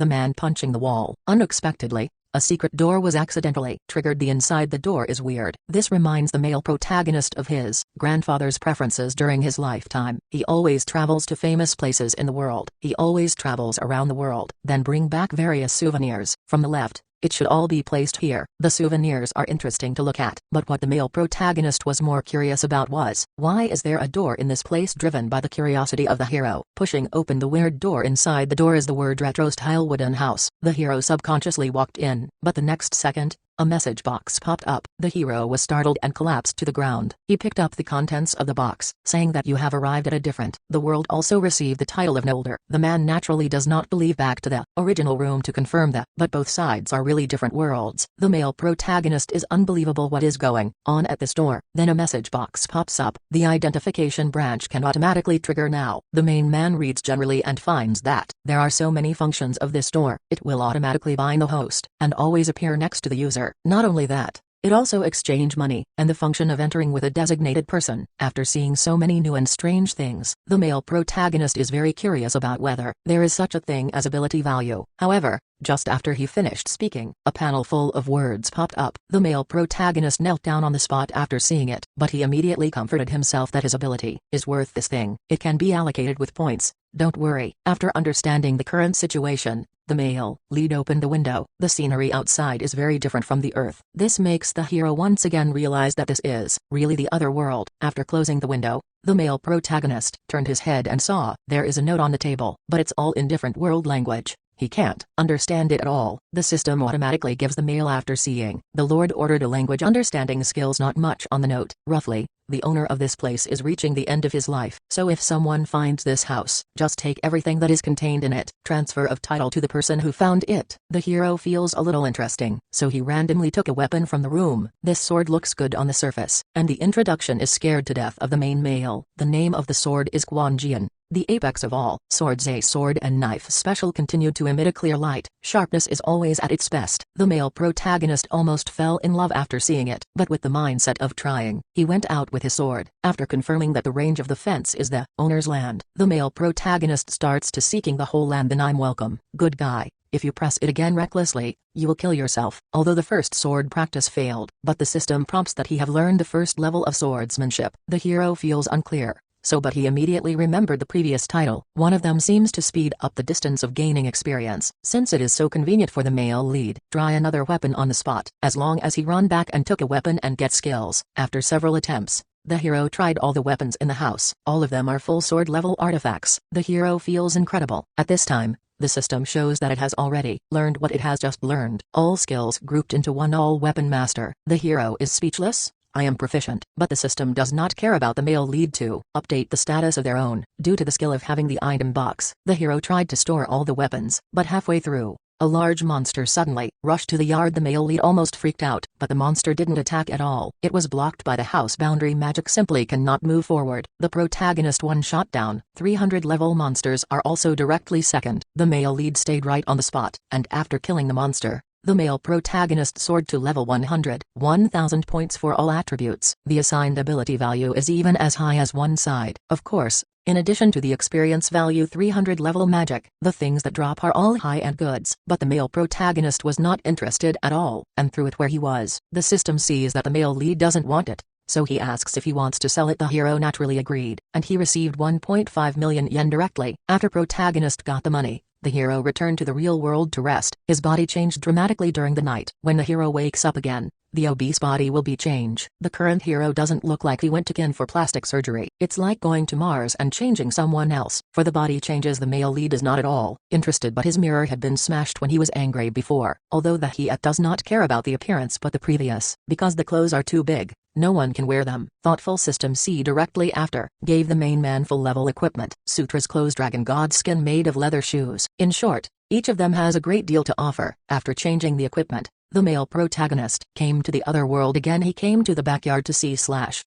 the man punching the wall. Unexpectedly, a secret door was accidentally triggered. The inside the door is weird. This reminds the male protagonist of his grandfather's preferences during his lifetime. He always travels to famous places in the world. He always travels around the world, then bring back various souvenirs. From the left, it should all be placed here. The souvenirs are interesting to look at, but what the male protagonist was more curious about was, why is there a door in this place? Driven by the curiosity of the hero, pushing open the weird door. Inside the door is the word retro style wooden house. The hero subconsciously walked in, but the next second, a message box popped up. The hero was startled and collapsed to the ground. He picked up the contents of the box, saying that you have arrived at a different. The world also received the title of Nolder. The man naturally does not believe back to the original room to confirm that, but both sides are really different worlds. The male protagonist is unbelievable what is going on at this door. Then a message box pops up. The identification branch can automatically trigger now. The main man reads generally and finds that there are so many functions of this door. It will automatically bind the host and always appear next to the user. Not only that, it also exchange money, and the function of entering with a designated person. After seeing so many new and strange things, the male protagonist is very curious about whether there is such a thing as ability value. However, just after he finished speaking, a panel full of words popped up. The male protagonist knelt down on the spot after seeing it, but he immediately comforted himself that his ability is worth this thing. It can be allocated with points. Don't worry. After understanding the current situation, the male lead opened the window. The scenery outside is very different from the earth. This makes the hero once again realize that this is really the other world. After closing the window, the male protagonist turned his head and saw there is a note on the table, but it's all in different world language. He can't understand it at all. The system automatically gives the mail after seeing the Lord ordered a language understanding skills. Not much on the note. Roughly, the owner of this place is reaching the end of his life. So if someone finds this house, just take everything that is contained in it. Transfer of title to the person who found it. The hero feels a little interesting, so he randomly took a weapon from the room. This sword looks good on the surface, and the introduction is scared to death of the main male. The name of the sword is Quanjian, the apex of all swords. A sword and knife special continued to emit a clear light. Sharpness is always at its best. The male protagonist almost fell in love after seeing it, but with the mindset of trying, he went out with his sword. After confirming that the range of the fence is the owner's land, the male protagonist starts to seeking the whole land. Then I'm welcome, good guy. If you press it again recklessly, you will kill yourself. Although the first sword practice failed, but the system prompts that he have learned the first level of swordsmanship. The hero feels unclear. But he immediately remembered the previous title. One of them seems to speed up the distance of gaining experience, since it is so convenient for the male lead. Try another weapon on the spot. As long as he run back and took a weapon and get skills. After several attempts, the hero tried all the weapons in the house. All of them are full sword level artifacts. The hero feels incredible. At this time, the system shows that it has already learned what it has just learned. All skills grouped into one all weapon master. The hero is speechless. I am proficient, but the system does not care about the male lead to update the status of their own. Due to the skill of having the item box, the hero tried to store all the weapons, but halfway through, a large monster suddenly rushed to the yard. The male lead almost freaked out, but the monster didn't attack at all. It was blocked by the house boundary. Magic simply cannot move forward. The protagonist one shot down. 300 level monsters are also directly second. The male lead stayed right on the spot, and after killing the monster, the male protagonist soared to level 100, 1000 points for all attributes. The assigned ability value is even as high as one side. Of course, in addition to the experience value 300 level magic, the things that drop are all high-end goods. But the male protagonist was not interested at all, and threw it where he was. The system sees that the male lead doesn't want it, so he asks if he wants to sell it. The hero naturally agreed, and he received 1.5 million yen directly. After protagonist got the money, the hero returned to the real world to rest. His body changed dramatically during the night. When the hero wakes up again, the obese body will be changed. The current hero doesn't look like he went to Kin for plastic surgery. It's like going to Mars and changing someone else. For the body changes, the male lead is not at all interested, but his mirror had been smashed when he was angry before. Although he does not care about the appearance but the previous, because the clothes are too big. No one can wear them. Thoughtful System C directly after gave the main man full level equipment. Sutra's clothes, dragon god skin made of leather shoes. In short, each of them has a great deal to offer. After changing the equipment, the male protagonist came to the other world again. He came to the backyard to see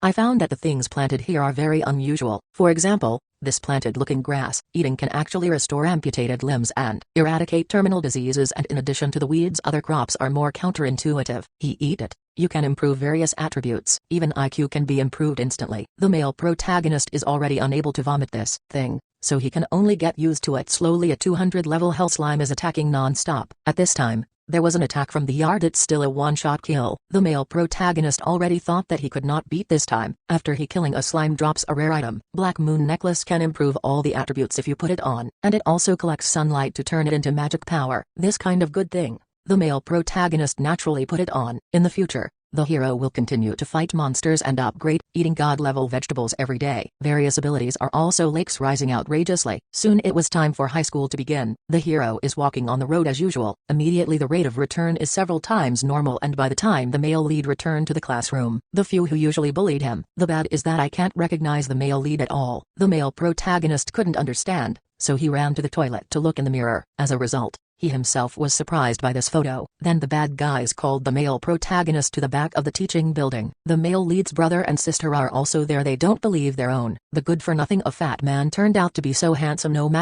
I found that the things planted here are very unusual. For example, this planted looking grass eating can actually restore amputated limbs and eradicate terminal diseases, and in addition to the weeds, other crops are more counterintuitive. He eat it. You can improve various attributes. Even IQ can be improved instantly. The male protagonist is already unable to vomit this thing, so he can only get used to it slowly. A 200-level hell slime is attacking non-stop. At this time, there was an attack from the yard. It's still a one-shot kill. The male protagonist already thought that he could not beat this time. After he killing a slime drops a rare item. Black Moon Necklace can improve all the attributes if you put it on, and it also collects sunlight to turn it into magic power. This kind of good thing. The male protagonist naturally put it on. In the future, the hero will continue to fight monsters and upgrade, eating god-level vegetables every day. Various abilities are also lakes rising outrageously. Soon it was time for high school to begin. The hero is walking on the road as usual. Immediately the rate of return is several times normal, and by the time the male lead returned to the classroom, the few who usually bullied him. The bad is that I can't recognize the male lead at all. The male protagonist couldn't understand, so he ran to the toilet to look in the mirror. As a result, he himself was surprised by this photo. Then the bad guys called the male protagonist to the back of the teaching building. The male lead's brother and sister are also there. They don't believe their own. The good-for-nothing a fat man turned out to be so handsome no matter